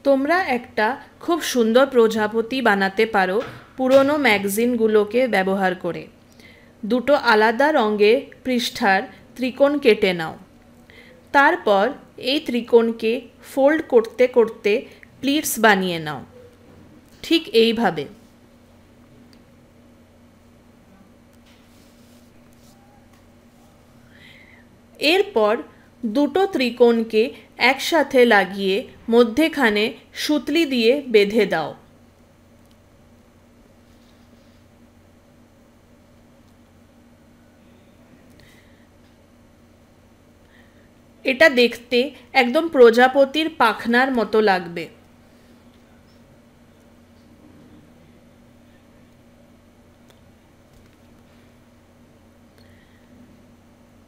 তোমরা একটা খুব সুন্দর প্রজাপতি বানাতে পারো পুরনো ম্যাগাজিনগুলোকে ব্যবহার করে। দুটো আলাদা রঙের পৃষ্ঠার ত্রিকোণ কেটে নাও। তারপর এই ত্রিকোণকে ফোল্ড করতে করতে প্লিটস বানিয়ে নাও, ঠিক এইভাবে। এরপর দুটো ত্রিকোণকে একসাথে লাগিয়ে মধ্যেখানে সুতলি দিয়ে বেঁধে দাও। এটা দেখতে একদম প্রজাপতির পাখনার মতো লাগবে।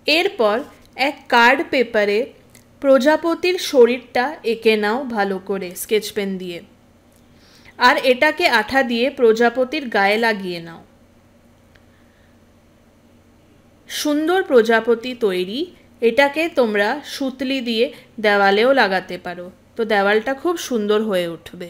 এরপর এক কার্ড পেপারে প্রজাপতির শরীরটা এঁকে নাও ভালো করে স্কেচ পেন দিয়ে, আর এটাকে আঠা দিয়ে প্রজাপতির গায়ে লাগিয়ে নাও। সুন্দর প্রজাপতি তৈরি। এটাকে তোমরা সুতলি দিয়ে দেওয়ালেও লাগাতে পারো, তো দেওয়ালটা খুব সুন্দর হয়ে উঠবে।